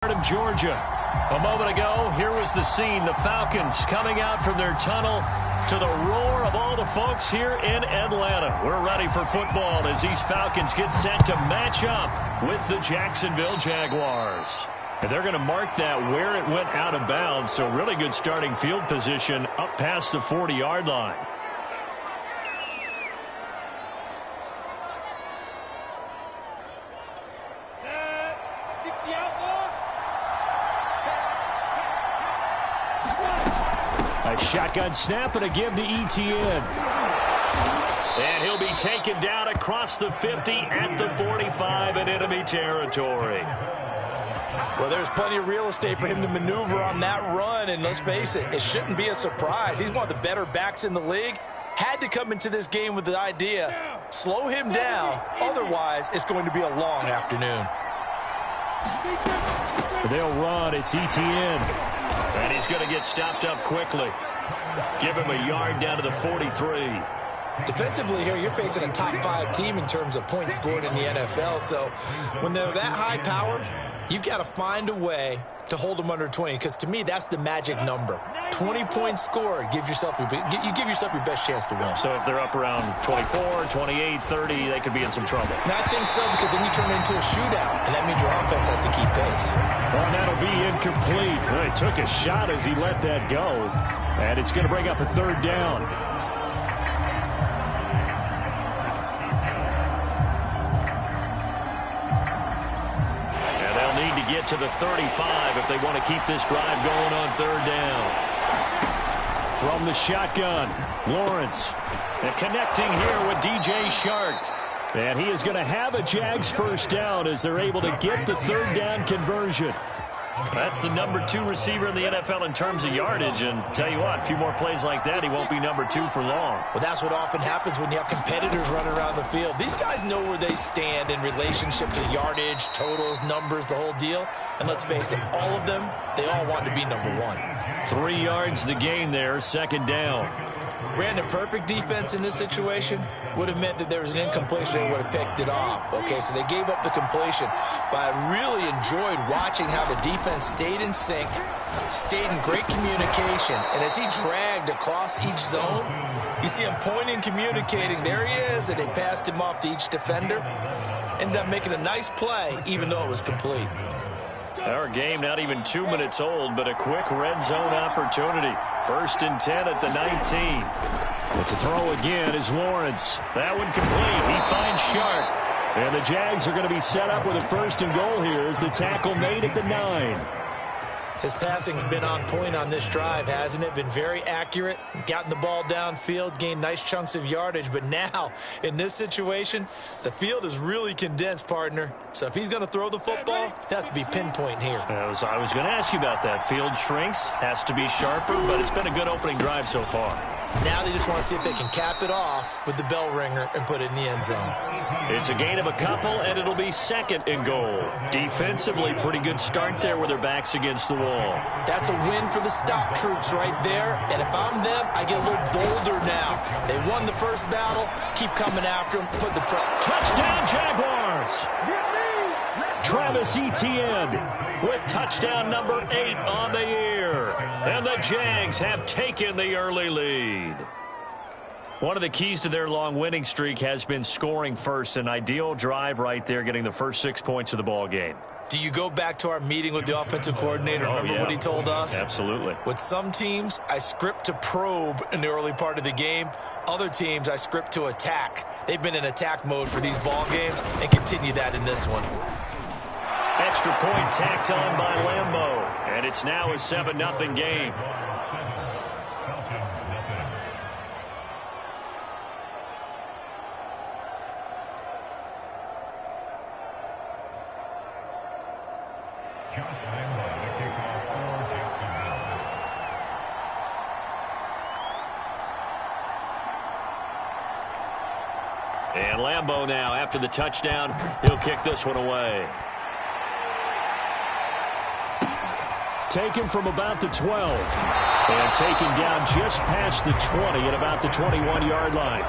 Of Georgia. A moment ago, here was the scene. The Falcons coming out from their tunnel to the roar of all the folks here in Atlanta. We're ready for football as these Falcons get set to match up with the Jacksonville Jaguars. And they're going to mark that where it went out of bounds, so really good starting field position up past the 40-yard line. A shotgun snap and a give to Etienne. And he'll be taken down across the 50 at the 45 in enemy territory. Well, there's plenty of real estate for him to maneuver on that run, and let's face it, it shouldn't be a surprise. He's one of the better backs in the league. Had to come into this game with the idea, slow him down, otherwise it's going to be a long afternoon. They'll run, it's Etienne. And he's going to get stopped up quickly. Give him a yard down to the 43. Defensively here, you're facing a top-5 team in terms of points scored in the NFL. So when they're that high-powered, you've got to find a way to hold them under 20. Because to me, that's the magic number. 20 points scored, you give yourself your best chance to win. So if they're up around 24, 28, 30, they could be in some trouble. And I think so, because then you turn it into a shootout, and that means your offense has to keep pace. Well, that'll be incomplete. He took a shot as he let that go. And it's going to bring up a third down. And they'll need to get to the 35 if they want to keep this drive going on third down. From the shotgun, Lawrence. And connecting here with DJ Shark. And he is going to have a Jags first down as they're able to get the third down conversion. That's the number 2 receiver in the NFL in terms of yardage. And tell you what, a few more plays like that, he won't be number 2 for long. Well, that's what often happens when you have competitors running around the field. These guys know where they stand in relationship to yardage, totals, numbers, the whole deal. And let's face it, all of them, they all want to be number 1. 3 yards the gain there, second down. Brandon, perfect defense in this situation would have meant that there was an incompletion. They would have picked it off. Okay, so they gave up the completion. But I really enjoyed watching how the defense stayed in sync, stayed in great communication. And as he dragged across each zone, you see him pointing, communicating. There he is, and they passed him off to each defender. Ended up making a nice play, even though it was complete. Our game not even 2 minutes old, but a quick red zone opportunity. 1st and 10 at the 19. But to throw again is Lawrence. That one complete. He finds Sharp. And the Jags are going to be set up with a 1st and goal here as the tackle made at the 9. His passing's been on point on this drive, hasn't it? Been very accurate, gotten the ball downfield, gained nice chunks of yardage. But now, in this situation, the field is really condensed, partner. So if he's going to throw the football, they have to be pinpoint here. I was going to ask you about that. Field shrinks, has to be sharper, but it's been a good opening drive so far. Now they just want to see if they can cap it off with the bell ringer and put it in the end zone. It's a gain of a couple, and it'll be 2nd and goal. Defensively, pretty good start there with their backs against the wall. That's a win for the stop troops right there. And if I'm them, I get a little bolder now. They won the first battle. Keep coming after them. Put the touchdown, Jaguars! Travis Etienne with touchdown number 8 on the year. And the Jags have taken the early lead. One of the keys to their long winning streak has been scoring first. An ideal drive right there, getting the first 6 points of the ball game. Do you go back to our meeting with the offensive coordinator? Remember what he told us? Absolutely. With some teams, I script to probe in the early part of the game. Other teams, I script to attack. They've been in attack mode for these ball games and continue that in this one. Extra point tacked on by Lambeau. And it's now a 7-0 game. And Lambeau now, after the touchdown, he'll kick this one away. Taken from about the 12. And taken down just past the 20 at about the 21-yard line.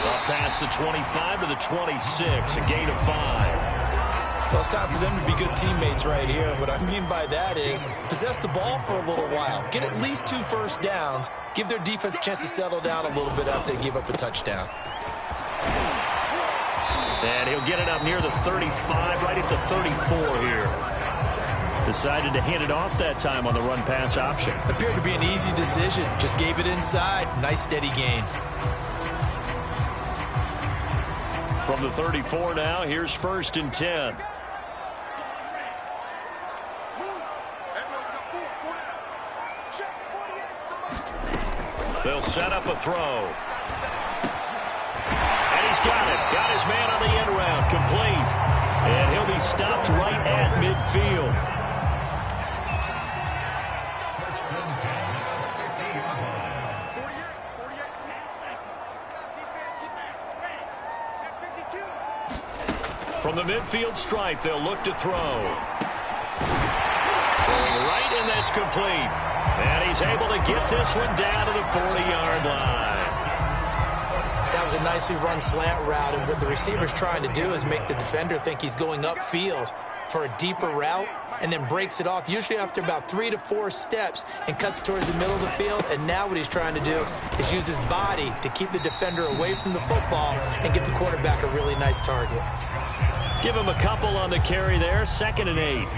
Up past the 25 to the 26, a gain of 5. Well, it's time for them to be good teammates right here. And what I mean by that is possess the ball for a little while. Get at least 2 first downs. Give their defense a chance to settle down a little bit after they give up a touchdown. And he'll get it up near the 35, right at the 34 here. Decided to hand it off that time on the run-pass option. Appeared to be an easy decision. Just gave it inside. Nice, steady gain. From the 34 now, here's 1st and 10. They'll set up a throw. And he's got it. Got his man on the end round. Complete. And he'll be stopped right at midfield. From the midfield stripe, they'll look to throw. Throwing right, and that's complete. And he's able to get this one down to the 40-yard line. That was a nicely run slant route, and what the receiver's trying to do is make the defender think he's going upfield for a deeper route, and then breaks it off, usually after about 3 to 4 steps, and cuts towards the middle of the field. And now what he's trying to do is use his body to keep the defender away from the football and give the quarterback a really nice target. Give him a couple on the carry there. 2nd and 8.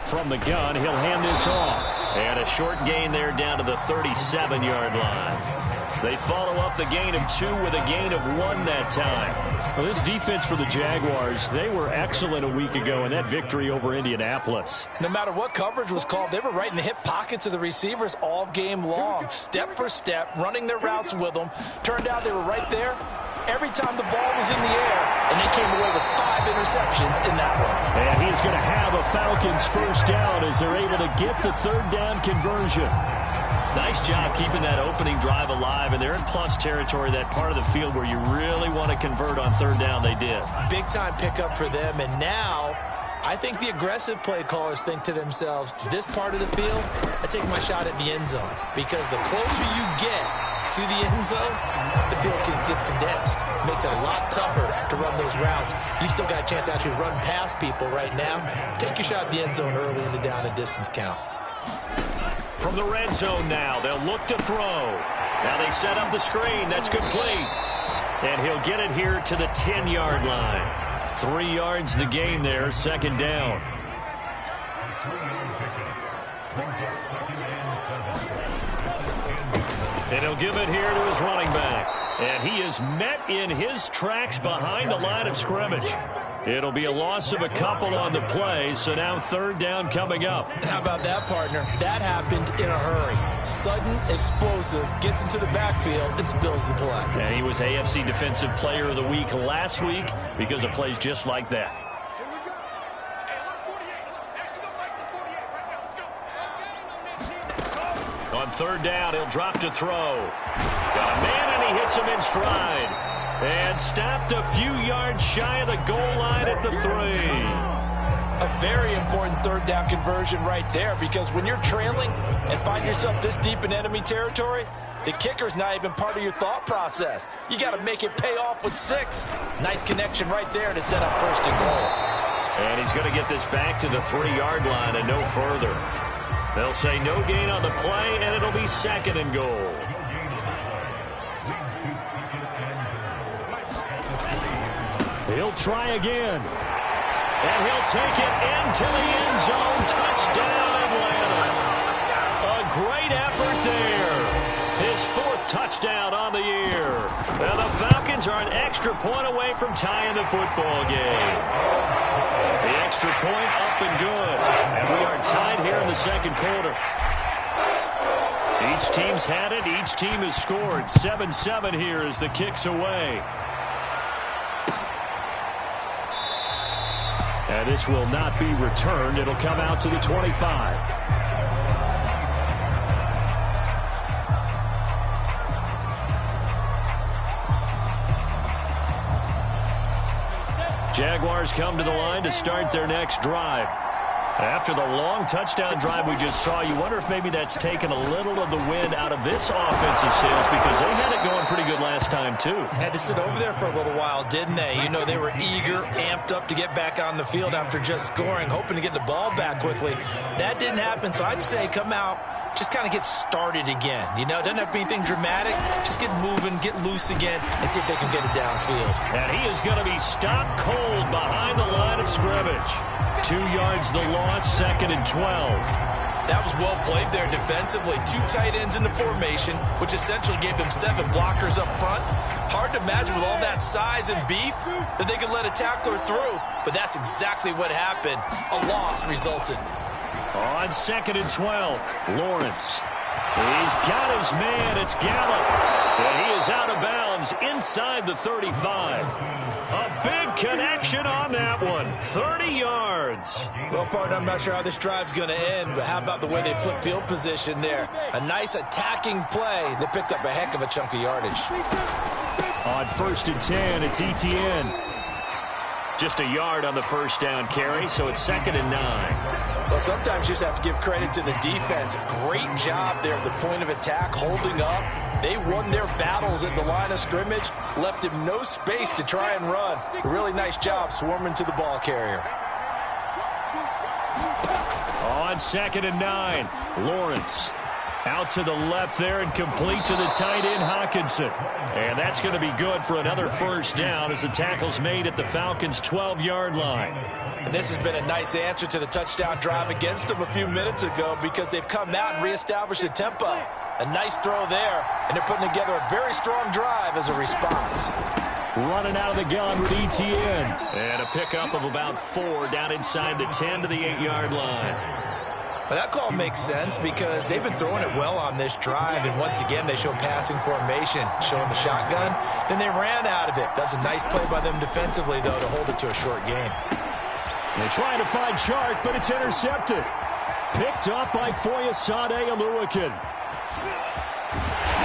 From the gun, he'll hand this off. And a short gain there down to the 37-yard line. They follow up the gain of 2 with a gain of 1 that time. Well, this defense for the Jaguars, they were excellent a week ago in that victory over Indianapolis. No matter what coverage was called, they were right in the hip pockets of the receivers all game long, step for step, running their routes with them. Turned out they were right there every time the ball was in the air, and they came away with 5 interceptions in that one. And he's going to have a Falcons first down as they're able to get the 3rd down conversion. Nice job keeping that opening drive alive, and they're in plus territory, that part of the field where you really want to convert on 3rd down. They did. Big-time pickup for them, and now I think the aggressive play callers think to themselves, this part of the field, I take my shot at the end zone, because the closer you get to the end zone, the field gets condensed. Makes it a lot tougher to run those routes. You still got a chance to actually run past people right now. Take your shot at the end zone early in the down and distance count. From the red zone now, they'll look to throw. Now they set up the screen. That's complete. And he'll get it here to the 10-yard line. 3 yards the gain there, 2nd down. And he'll give it here to his running back. And he is met in his tracks behind the line of scrimmage. It'll be a loss of a couple on the play, so now 3rd down coming up. How about that, partner? That happened in a hurry. Sudden, explosive, gets into the backfield, and spills the play. And he was AFC Defensive Player of the Week last week because of plays just like that. On 3rd down, he'll drop to throw. Got a man, and he hits him in stride. And stopped a few yards shy of the goal line at the 3. A very important 3rd down conversion right there, because when you're trailing and find yourself this deep in enemy territory, the kicker's not even part of your thought process. You got to make it pay off with 6. Nice connection right there to set up 1st and goal. And he's going to get this back to the 3-yard line and no further. They'll say no gain on the play, and it'll be 2nd and goal. He'll try again. And he'll take it into the end zone. Touchdown, Atlanta. A great effort there. His 4th touchdown on the year. Now the Falcons are an extra point away from tying the football game. The extra point up and good. And we are tied here in the 2nd quarter. Each team's had it. Each team has scored. 7-7 here as the kick's away. And this will not be returned. It'll come out to the 25. Jaguars come to the line to start their next drive. After the long touchdown drive we just saw, you wonder if maybe that's taken a little of the wind out of this offensive sails, because they had it going pretty good last time, too. Had to sit over there for a little while, didn't they? You know, they were eager, amped up to get back on the field after just scoring, hoping to get the ball back quickly. That didn't happen, so I'd say come out, just kind of get started again. You know, doesn't have to be anything dramatic. Just get moving, get loose again, and see if they can get it downfield. And he is going to be stopped cold behind the line of scrimmage. 2 yards the loss, 2nd and 12. That was well played there defensively. 2 tight ends in the formation, which essentially gave them 7 blockers up front. Hard to imagine with all that size and beef that they could let a tackler through, but that's exactly what happened. A loss resulted. On 2nd and 12, Lawrence. He's got his man. It's Gallup. And he is out of bounds inside the 35. A big connection on that one. 30 yards. Well, partner, I'm not sure how this drive's going to end, but how about the way they flip field position there? A nice attacking play that picked up a heck of a chunk of yardage. On 1st and 10, it's Etienne. Just a yard on the first down carry, so it's 2nd and 9. Well, sometimes you just have to give credit to the defense. Great job there at the point of attack, holding up. They won their battles at the line of scrimmage, left him no space to try and run. A really nice job swarming to the ball carrier. On 2nd and 9, Lawrence. Out to the left there and complete to the tight end, Hockenson. And that's going to be good for another first down as the tackle's made at the Falcons' 12-yard line. And this has been a nice answer to the touchdown drive against them a few minutes ago, because they've come out and reestablished the tempo. A nice throw there, and they're putting together a very strong drive as a response. Running out of the gun with Etienne. And a pickup of about 4 down inside the 10 to the 8-yard line. But that call makes sense because they've been throwing it well on this drive, and once again they show passing formation, showing the shotgun. Then they ran out of it. That's a nice play by them defensively, though, to hold it to a short game. They're trying to find Chark, but it's intercepted. Picked up by Foyesade Oluwakin.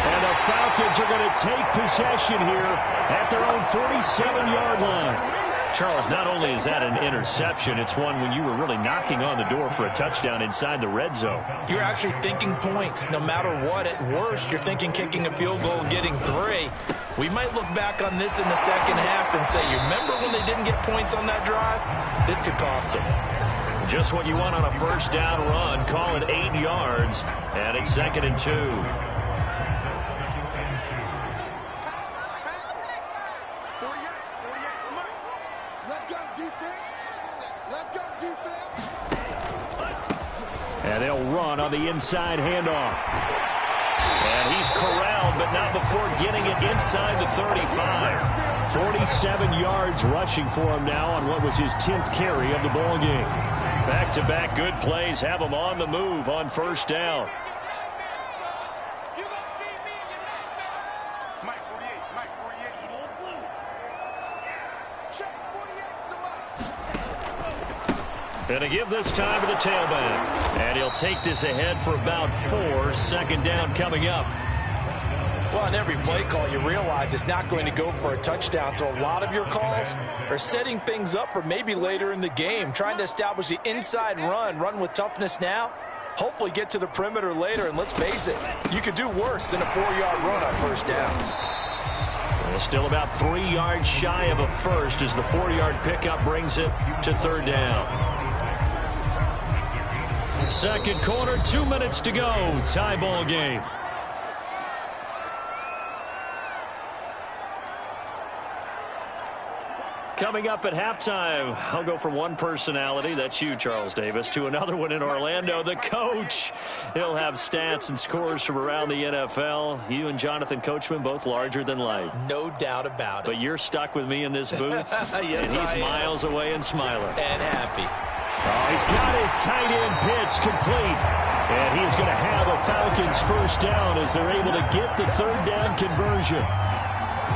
And the Falcons are going to take possession here at their own 47-yard line. Charles, not only is that an interception, it's one when you were really knocking on the door for a touchdown inside the red zone. You're actually thinking points. No matter what, at worst, you're thinking kicking a field goal and getting 3. We might look back on this in the second half and say, you remember when they didn't get points on that drive? This could cost them. Just what you want on a first down run. Call it 8 yards, and it's 2nd and 2. And they'll run on the inside handoff. And he's corralled, but not before getting it inside the 35. 47 yards rushing for him now on what was his 10th carry of the ball game. Back-to-back good plays have him on the move on first down. And to give this time to the tailback. And he'll take this ahead for about 4. 2nd down coming up. Well, on every play call, you realize it's not going to go for a touchdown. So a lot of your calls are setting things up for maybe later in the game, trying to establish the inside run with toughness now, hopefully get to the perimeter later. And let's face it, you could do worse than a 4-yard run on first down. Well, still about 3 yards shy of a first as the 4-yard pickup brings it to 3rd down. Second quarter, 2 minutes to go. Tie ball game. Coming up at halftime, I'll go from one personality, that's you, Charles Davis, to another one in Orlando, the coach. He'll have stats and scores from around the NFL. You and Jonathan Coachman, both larger than life. No doubt about it. But you're stuck with me in this booth, yes, and he's miles away and smiling. And happy. Oh, he's got his tight end pitch complete. And he's going to have a Falcons first down as they're able to get the 3rd down conversion.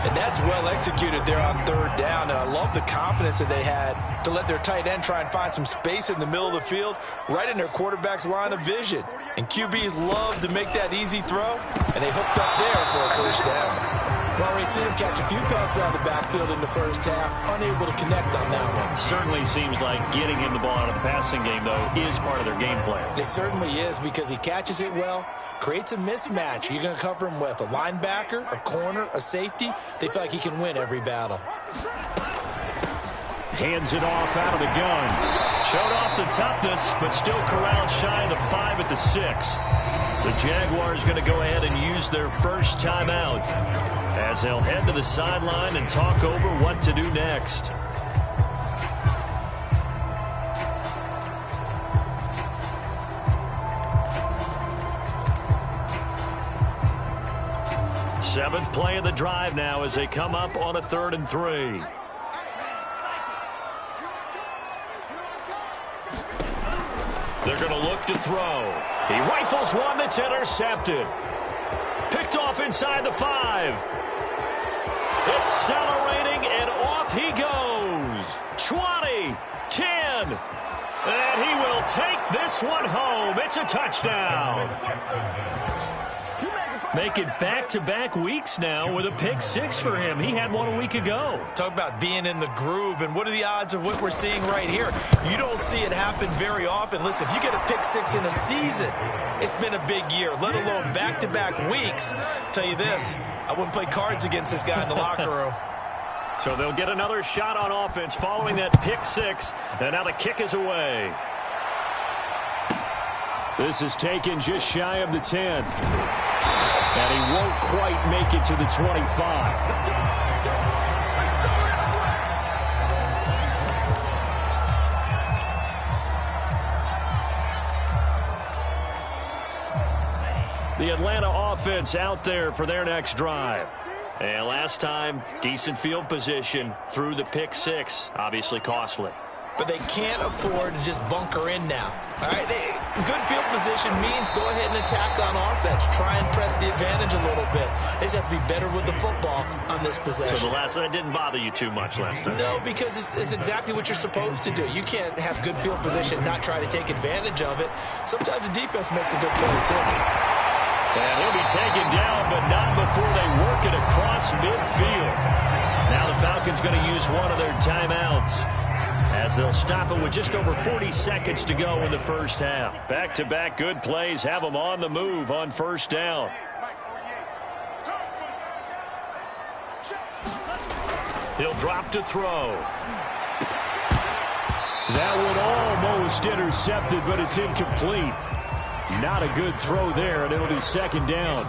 And that's well executed there on 3rd down. And I love the confidence that they had to let their tight end try and find some space in the middle of the field, right in their quarterback's line of vision. And QBs love to make that easy throw, and they hooked up there for a first down. Well, we've seen him catch a few passes out of the backfield in the first half, unable to connect on that one. Certainly seems like getting him the ball out of the passing game, though, is part of their game plan. It certainly is, because he catches it well, creates a mismatch. You're going to cover him with a linebacker, a corner, a safety. They feel like he can win every battle. Hands it off out of the gun. Showed off the toughness, but still corralled shy of the 5 at the 6. The Jaguars going to go ahead and use their first timeout as they'll head to the sideline and talk over what to do next. Seventh play of the drive now as they come up on a 3rd and 3. They're going to look to throw. He rifles one that's intercepted. Picked off inside the 5. Accelerating, and off he goes. 20, 10, and he will take this one home. It's a touchdown. Make it back-to-back weeks now with a pick 6 for him. He had one a week ago. Talk about being in the groove, and what are the odds of what we're seeing right here? You don't see it happen very often. Listen, if you get a pick 6 in a season, it's been a big year, let alone back-to-back weeks. Tell you this, I wouldn't play cards against this guy in the locker room. So they'll get another shot on offense following that pick 6, and now the kick is away. This is taken just shy of the 10. And he won't quite make it to the 25. The Atlanta offense out there for their next drive. And last time, decent field position through the pick 6. Obviously costly. But they can't afford to just bunker in now. All right, good field position means go ahead and attack on offense. Try and press the advantage a little bit. They just have to be better with the football on this possession. So that didn't bother you too much last time? No, because it's exactly what you're supposed to do. You can't have good field position, not try to take advantage of it. Sometimes the defense makes a good play, too. And he'll be taken down, but not before they work it across midfield. Now the Falcons going to use one of their timeouts, as they'll stop it with just over 40 seconds to go in the first half. Back-to-back good plays have them on the move on first down. He'll drop to throw. That one almost intercepted, but it's incomplete. Not a good throw there, and it'll be second down.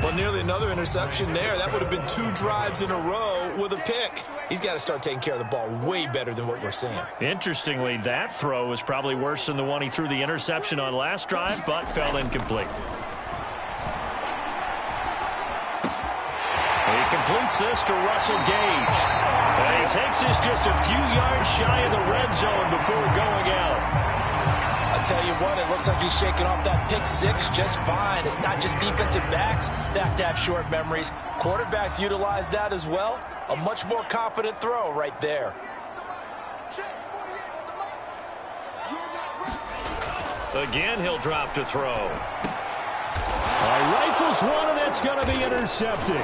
Well, nearly another interception there. That would have been 2 drives in a row with a pick. He's got to start taking care of the ball way better than what we're seeing. Interestingly, that throw was probably worse than the one he threw the interception on last drive, but fell incomplete. He completes this to Russell Gage. And he takes this just a few yards shy of the red zone before going out. Tell you what, it looks like he's shaking off that pick 6 just fine. It's not just defensive backs that have to have short memories. Quarterbacks utilize that as well. A much more confident throw right there. Again, he'll drop to throw. Rifles one, and that's going to be intercepted.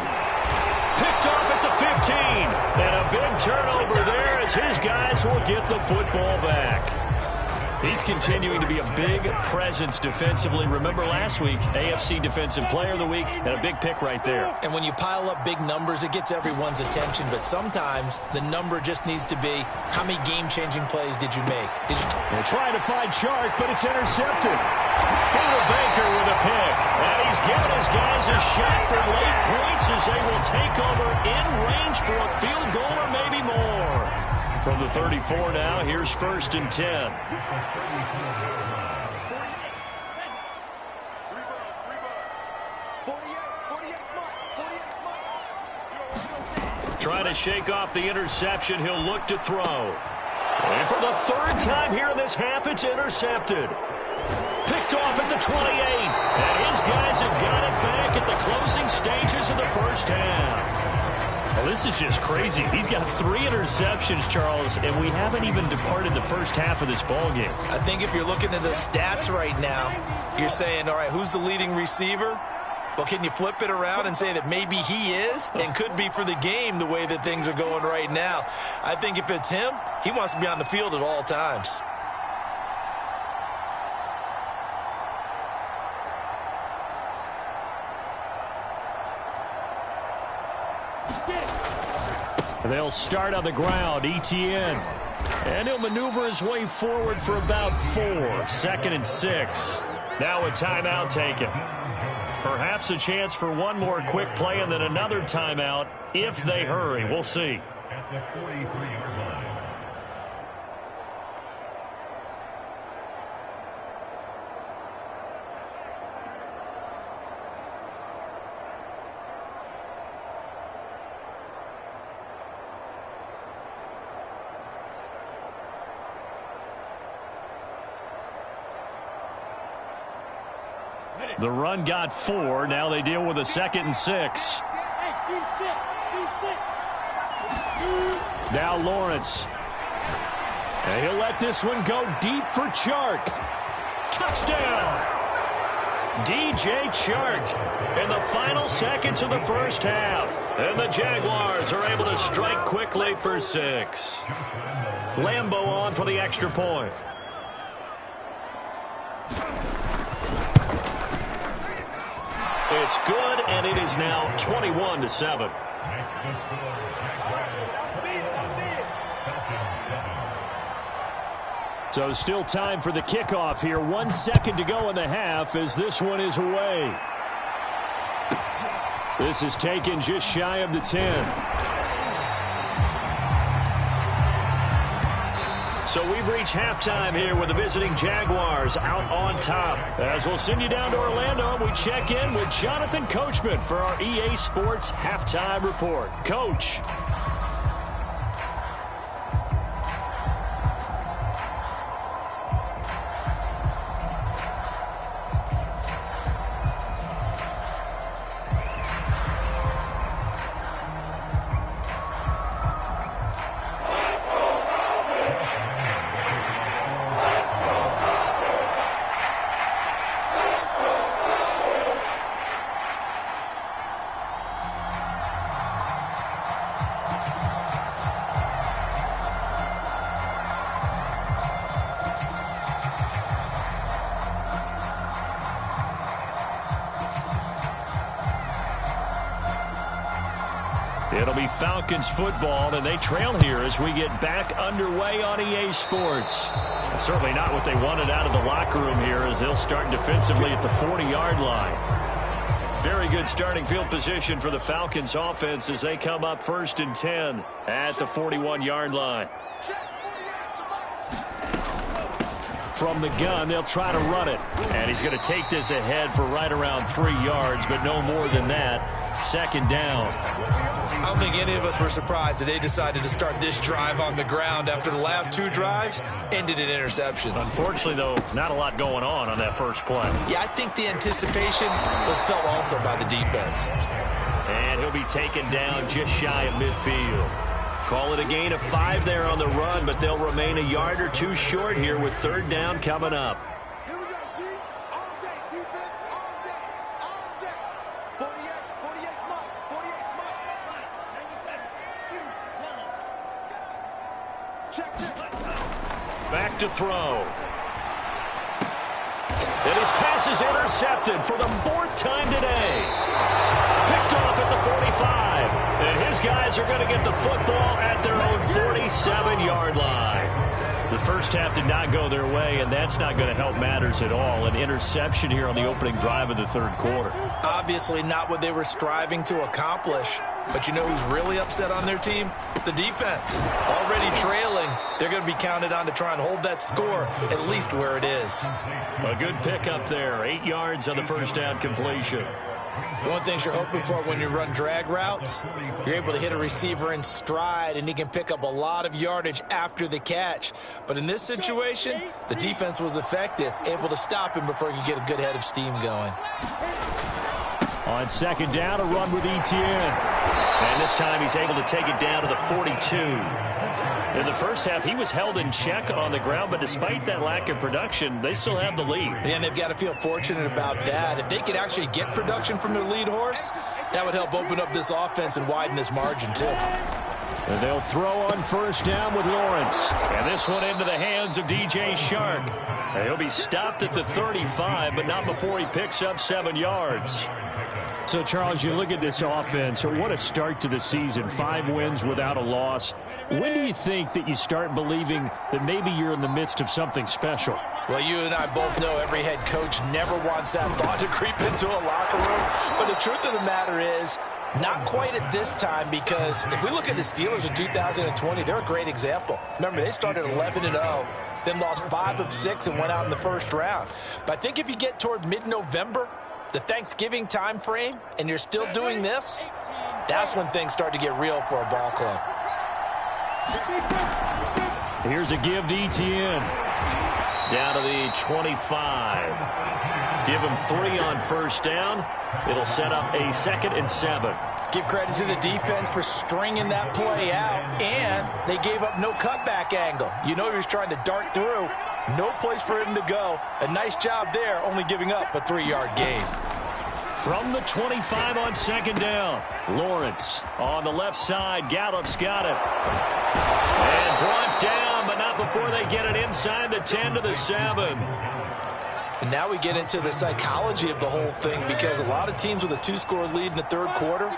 Picked off at the 15. And a big turnover there as his guys will get the football back. He's continuing to be a big presence defensively. Remember last week, AFC Defensive Player of the Week, and a big pick right there. And when you pile up big numbers, it gets everyone's attention. But sometimes the number just needs to be, how many game-changing plays did you make? They're trying to find Chark, but it's intercepted. Buda Baker with a pick. And he's giving his guys a shot for late points as they will take over in range for a field goal or maybe more. From the 34 now, here's 1st and 10. Trying to shake off the interception, he'll look to throw. And for the 3rd time here in this half, it's intercepted. Picked off at the 28. And his guys have got it back at the closing stages of the first half. Well, this is just crazy. He's got 3 interceptions, Charles, and we haven't even departed the first half of this ballgame. I think if you're looking at the stats right now, you're saying, all right, who's the leading receiver? Well, can you flip it around and say that maybe he is and could be for the game the way that things are going right now? I think if it's him, he wants to be on the field at all times. They'll start on the ground, ETN. And he'll maneuver his way forward for about 4. 2nd and 6. Now a timeout taken. Perhaps a chance for one more quick play and then another timeout if they hurry. We'll see. The run got 4. Now they deal with a 2nd and 6. Now Lawrence. And he'll let this one go deep for Chark. Touchdown! DJ Chark in the final seconds of the first half. And the Jaguars are able to strike quickly for 6. Lambeau on for the extra point. It's good, and it is now 21-7. So still time for the kickoff here. 1 second to go in the half as this one is away. This is taken just shy of the 10. So we've reached halftime here with the visiting Jaguars out on top. As we'll send you down to Orlando, we check in with Jonathan Coachman for our EA Sports Halftime Report. Coach. It'll be Falcons football, and they trail here as we get back underway on EA Sports. Certainly not what they wanted out of the locker room here as they'll start defensively at the 40-yard line. Very good starting field position for the Falcons offense as they come up 1st and 10 at the 41-yard line. From the gun, they'll try to run it. And he's going to take this ahead for right around 3 yards, but no more than that. 2nd down. I don't think any of us were surprised that they decided to start this drive on the ground after the last 2 drives ended in interceptions. Unfortunately, though, not a lot going on that first play. Yeah, I think the anticipation was felt also by the defense. And he'll be taken down just shy of midfield. Call it a gain of 5 there on the run, but they'll remain a yard or 2 short here with 3rd down coming up. Here we go, D. All day, defense, all day, all day. 48 mark, 48 mark. 97, check this. Back to throw. And his pass is intercepted for the 4th time today. Picked off at the 45. And his guys are going to get the football at their own 47-yard line. The first half did not go their way, and that's not going to help matters at all. An interception here on the opening drive of the 3rd quarter. Obviously not what they were striving to accomplish. But you know who's really upset on their team? The defense. Already trailing. They're going to be counted on to try and hold that score at least where it is. A good pickup there. 8 yards on the first down completion. One of the things you're hoping for when you run drag routes, you're able to hit a receiver in stride, and he can pick up a lot of yardage after the catch. But in this situation, the defense was effective, able to stop him before he could get a good head of steam going. On 2nd down, a run with ETN. And this time he's able to take it down to the 42. In the first half, he was held in check on the ground, but despite that lack of production, they still have the lead. And they've got to feel fortunate about that. If they could actually get production from their lead horse, that would help open up this offense and widen this margin, too. And they'll throw on first down with Lawrence. And this one into the hands of DJ Shark. And he'll be stopped at the 35, but not before he picks up 7 yards. So, Charles, you look at this offense. What a start to the season. 5 wins without a loss. When do you think that you start believing that maybe you're in the midst of something special? Well, you and I both know every head coach never wants that thought to creep into a locker room. But the truth of the matter is, not quite at this time, because if we look at the Steelers in 2020, they're a great example. Remember, they started 11-0, then lost 5 of 6 and went out in the first round. But I think if you get toward mid-November, the Thanksgiving time frame, and you're still doing this, that's when things start to get real for a ball club. Here's a give to Etienne. Down to the 25. Give him 3 on first down. It'll set up a 2nd and 7. Give credit to the defense for stringing that play out, and they gave up no cutback angle. You know he was trying to dart through. No place for him to go. A nice job there, only giving up a 3-yard gain. From the 25 on 2nd down, Lawrence on the left side. Gallup's got it. And brought down, but not before they get it inside the 10 to the 7. And now we get into the psychology of the whole thing, because a lot of teams with a 2-score lead in the third quarter,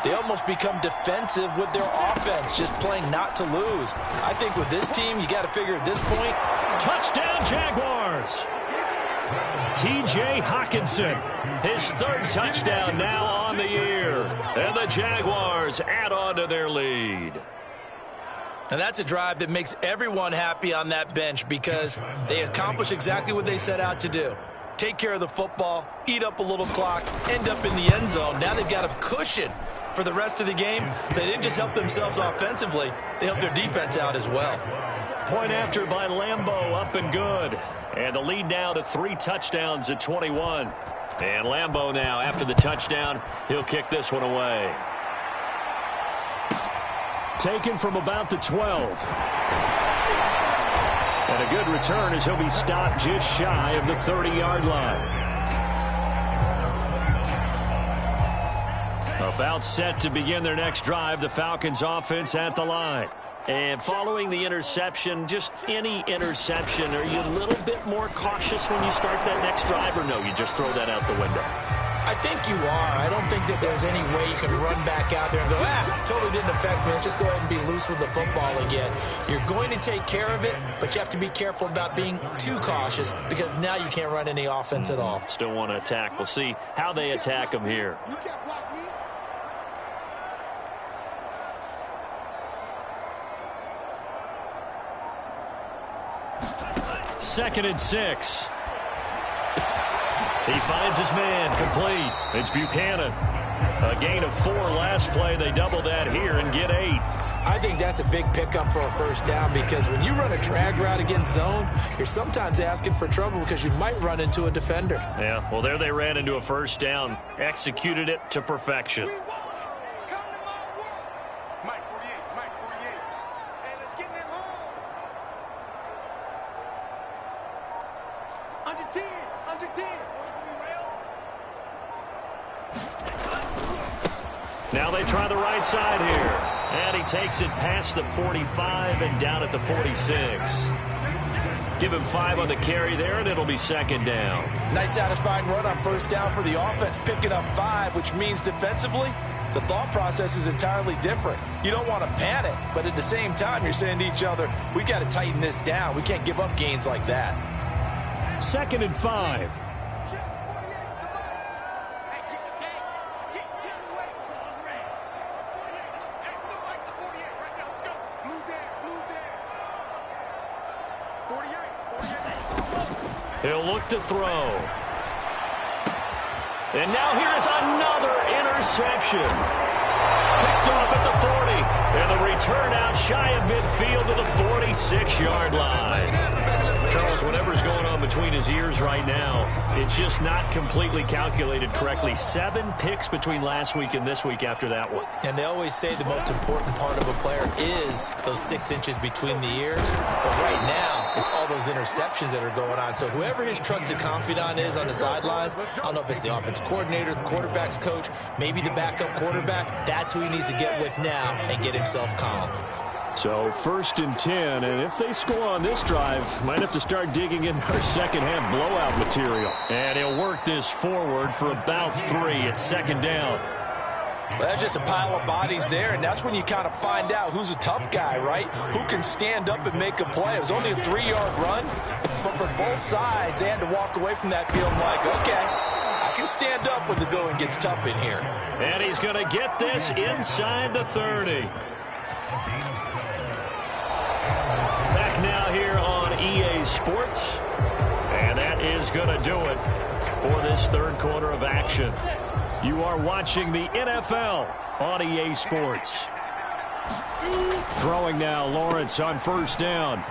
they almost become defensive with their offense, just playing not to lose. I think with this team, you got to figure at this point, touchdown Jaguars. T.J. Hawkinson, his 3rd touchdown now on the year. And the Jaguars add on to their lead. And that's a drive that makes everyone happy on that bench, because they accomplish exactly what they set out to do. Take care of the football, eat up a little clock, end up in the end zone. Now they've got a cushion for the rest of the game. So they didn't just help themselves offensively, they helped their defense out as well. Point after by Lambeau, up and good. And the lead now to 3 touchdowns at 21. And Lambeau now, after the touchdown, he'll kick this one away. Taken from about the 12. And a good return as he'll be stopped just shy of the 30-yard line. About set to begin their next drive, the Falcons offense at the line. And following the interception, just any interception, are you a little bit more cautious when you start that next drive, or no, you just throw that out the window? I think you are. I don't think that there's any way you can run back out there and go, totally didn't affect me. Let's just go ahead and be loose with the football again. You're going to take care of it, but you have to be careful about being too cautious, because now you can't run any offense at all. Still want to attack. We'll see how they attack them here. You can't block me. 2nd and 6. He finds his man, complete. It's Buchanan. A gain of 4 last play. They double that here and get 8. I think that's a big pickup for a first down, because when you run a drag route against zone, you're sometimes asking for trouble because you might run into a defender. Yeah, well, there they ran into a first down. Executed it to perfection. Come to my work. Mike 48, Mike 48. Hey, let's get in them holes. Under 10, under 10. Now they try the right side here. And he takes it past the 45 and down at the 46. Give him 5 on the carry there, and it'll be 2nd down. Nice satisfying run on first down for the offense, picking up 5, which means defensively, the thought process is entirely different. You don't want to panic, but at the same time, you're saying to each other, we got to tighten this down. We can't give up gains like that. 2nd and 5. Check 48's the ball. Hey, get in the way. 48. Hey, we don't like the 48 right now. Let's go. Blue there, blue there. 48. He'll look to throw. And now here is another interception. Picked off at the 40. And the return out shy of midfield to the 46-yard line. Charles, whatever's going on on between his ears right now. It's just not completely calculated correctly. 7 picks between last week and this week after that one. And they always say the most important part of a player is those 6 inches between the ears. But right now, it's all those interceptions that are going on. So whoever his trusted confidant is on the sidelines, I don't know if it's the offensive coordinator, the quarterback's coach, maybe the backup quarterback, that's who he needs to get with now and get himself calm. So 1st and 10, and if they score on this drive, might have to start digging in our second-half blowout material. And he'll work this forward for about 3 at 2nd down. Well, that's just a pile of bodies there, and that's when you kind of find out who's a tough guy, right? Who can stand up and make a play. It was only a 3-yard run, but for both sides, they had to walk away from that field like, okay, I can stand up when the going gets tough in here. And he's going to get this inside the 30. Back now here on EA Sports. And that is going to do it for this 3rd quarter of action. You are watching the NFL on EA Sports. Throwing now, Lawrence on 1st down.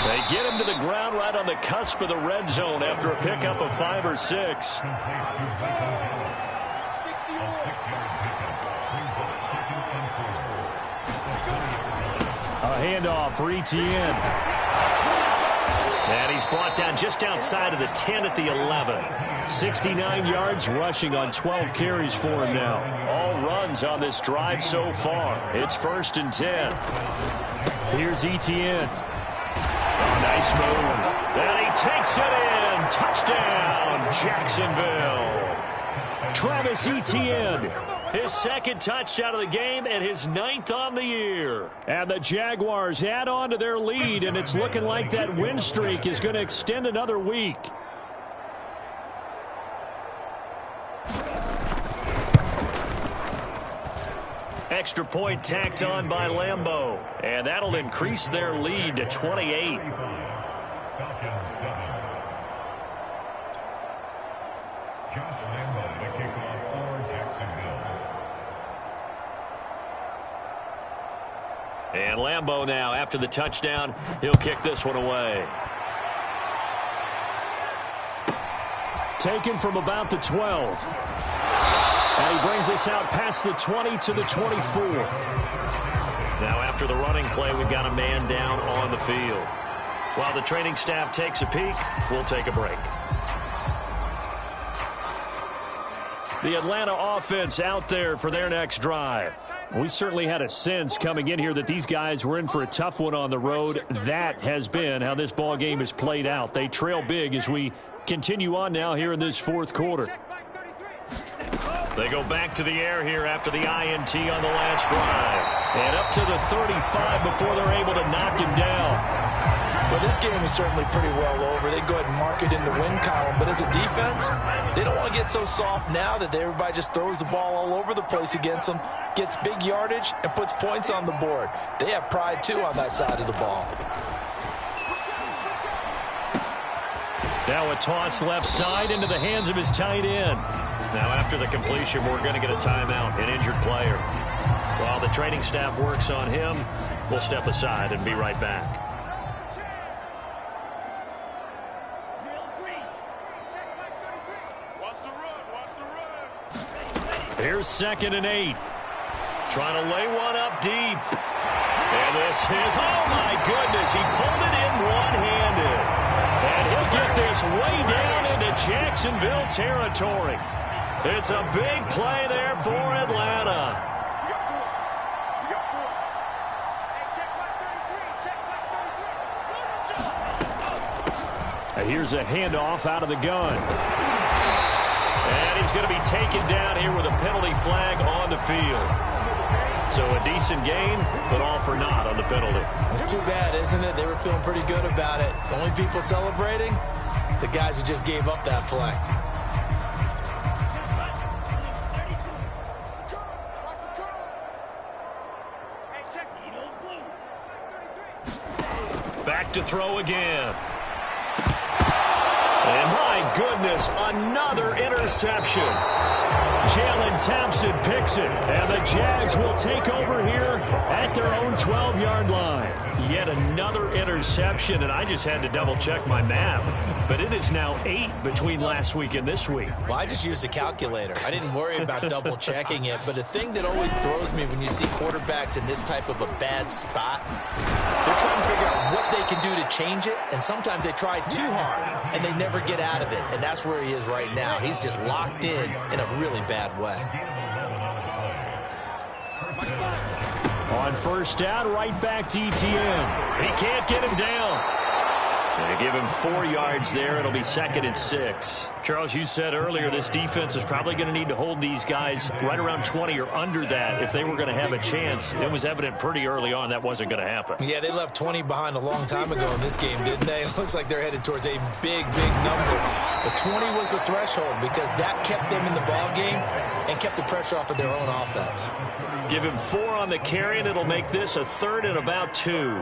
They get him to the ground right on the cusp of the red zone after a pickup of 5 or 6. A handoff for Etienne. And he's brought down just outside of the 10 at the 11. 69 yards rushing on 12 carries for him now. All runs on this drive so far. It's 1st and 10. Here's Etienne. Nice move. And he takes it in. Touchdown, Jacksonville. Travis Etienne. His 2nd touchdown of the game and his 9th on the year. And the Jaguars add on to their lead, and it's looking like that win streak is going to extend another week. Extra point tacked on by Lambeau, and that'll increase their lead to 28. And Lambeau now, after the touchdown, he'll kick this one away. Taken from about the 12. And he brings us out past the 20 to the 24. Now, after the running play, we've got a man down on the field. While the training staff takes a peek, we'll take a break. The Atlanta offense out there for their next drive. We certainly had a sense coming in here that these guys were in for a tough one on the road. That has been how this ball game is played out. They trail big as we continue on now here in this 4th quarter. They go back to the air here after the INT on the last drive. And up to the 35 before they're able to knock him down. Well, this game is certainly pretty well over. They go ahead and mark it in the win column. But as a defense, they don't want to get so soft now that everybody just throws the ball all over the place against them, gets big yardage, and puts points on the board. They have pride, too, on that side of the ball. Now a toss left side into the hands of his tight end. Now after the completion, we're going to get a timeout, an injured player. While the training staff works on him, we'll step aside and be right back. Here's 2nd and 8. Trying to lay one up deep. And this is, oh my goodness, he pulled it in one-handed. And he'll get this way down into Jacksonville territory. It's a big play there for Atlanta. Here's a handoff out of the gun. And he's going to be taken down here with a penalty flag on the field. So a decent game, but all for naught on the penalty. It's too bad, isn't it? They were feeling pretty good about it. The only people celebrating, the guys who just gave up that play. Back to throw again. And my goodness, another interception. Jalen Thompson picks it, and the Jags will take over here at their own 12-yard line. Yet another interception, and I just had to double-check my math. But it is now 8 between last week and this week. Well, I just used a calculator. I didn't worry about double-checking it. But the thing that always throws me when you see quarterbacks in this type of a bad spot, they're trying to figure out what they can do to change it, and sometimes they try too hard, and they never get out of it. And that's where he is right now. He's just locked in a really bad way. On first down, right back to ETN. He can't get him down. They give him 4 yards there. It'll be 2nd and 6. Charles, you said earlier this defense is probably going to need to hold these guys right around 20 or under that if they were going to have a chance. It was evident pretty early on that wasn't going to happen. Yeah, they left 20 behind a long time ago in this game, didn't they? It looks like they're headed towards a big, big number. But 20 was the threshold because that kept them in the ball game and kept the pressure off of their own offense. Give him 4 on the carry, and it'll make this a 3rd and about 2.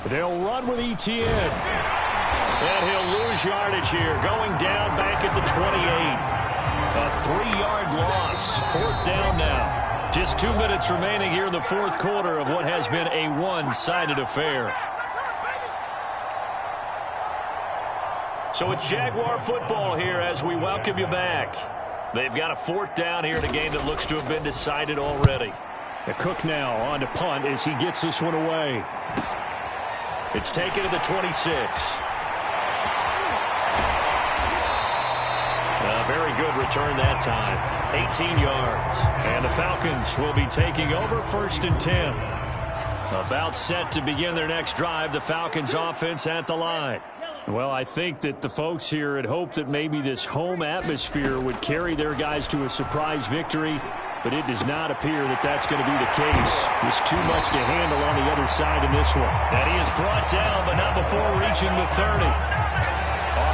They'll run with ETN. And he'll lose yardage here. Going down back at the 28. A 3-yard loss. 4th down now. Just 2 minutes remaining here in the 4th quarter of what has been a one-sided affair. So it's Jaguar football here as we welcome you back. They've got a 4th down here in a game that looks to have been decided already. Cook now on to punt as he gets this one away. It's taken to the 26. A very good return that time. 18 yards. And the Falcons will be taking over 1st and 10. About set to begin their next drive. The Falcons offense at the line. Well, I think that the folks here had hoped that maybe this home atmosphere would carry their guys to a surprise victory. But it does not appear that that's going to be the case. There's too much to handle on the other side in this one. And he is brought down, but not before reaching the 30.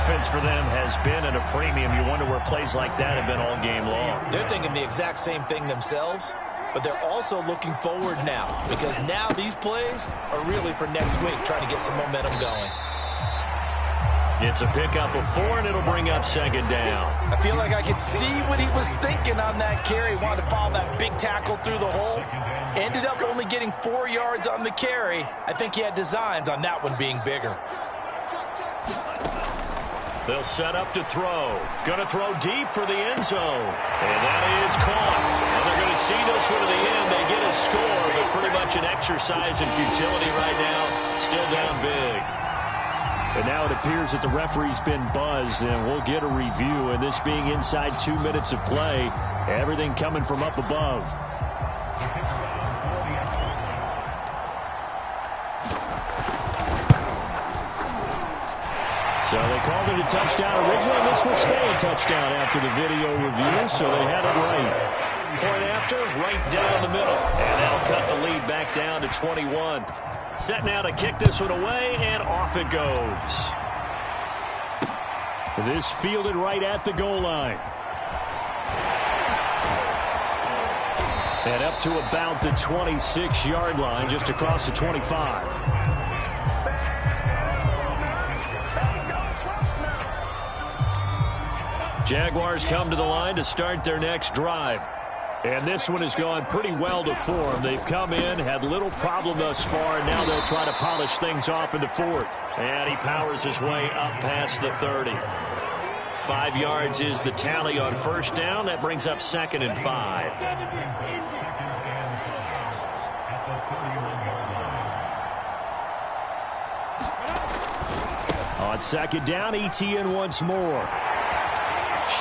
Offense for them has been at a premium. You wonder where plays like that have been all game long. They're thinking the exact same thing themselves, but they're also looking forward now because now these plays are really for next week, trying to get some momentum going. It's a pickup of 4, and it'll bring up 2nd down. I feel like I could see what he was thinking on that carry. Wanted to follow that big tackle through the hole. Ended up only getting 4 yards on the carry. I think he had designs on that one being bigger. They'll set up to throw. Going to throw deep for the end zone. And that is caught. And they're going to see this one to the end. They get a score, but pretty much an exercise in futility right now. Still down big. And now it appears that the referee's been buzzed, and we'll get a review. And this being inside 2 minutes of play, everything coming from up above. So they called it a touchdown originally. This will stay a touchdown after the video review, so they had it right. Point after, right down the middle. And that'll cut the lead back down to 21. Set now to kick this one away, and off it goes. This fielded right at the goal line. And up to about the 26-yard line, just across the 25. Jaguars come to the line to start their next drive. And this one has gone pretty well to form. They've come in, had little problem thus far, and now they'll try to polish things off in the 4th. And he powers his way up past the 30. 5 yards is the tally on first down. That brings up 2nd and 5. On 2nd down, ETN once more.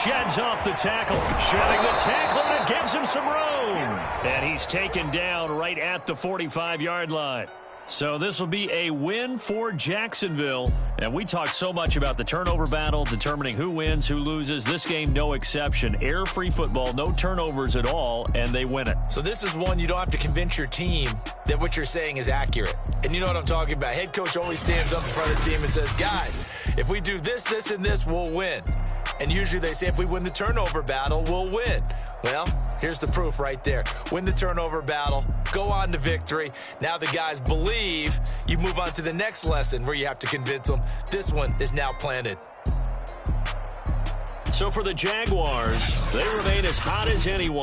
Sheds off the tackle. Shedding the tackle, and it gives him some room. And he's taken down right at the 45-yard line. So this will be a win for Jacksonville. And we talked so much about the turnover battle, determining who wins, who loses. This game, no exception. Error-free football, no turnovers at all, and they win it. So this is one you don't have to convince your team that what you're saying is accurate. And you know what I'm talking about. Head coach always stands up in front of the team and says, guys, if we do this, this, and this, we'll win. And usually they say if we win the turnover battle, we'll win. Well, Here's the proof right there. Win the turnover battle, go on to victory. Now the guys believe. You move on to the next lesson where you have to convince them. This one is now planted. So for the Jaguars, they remain as hot as anyone.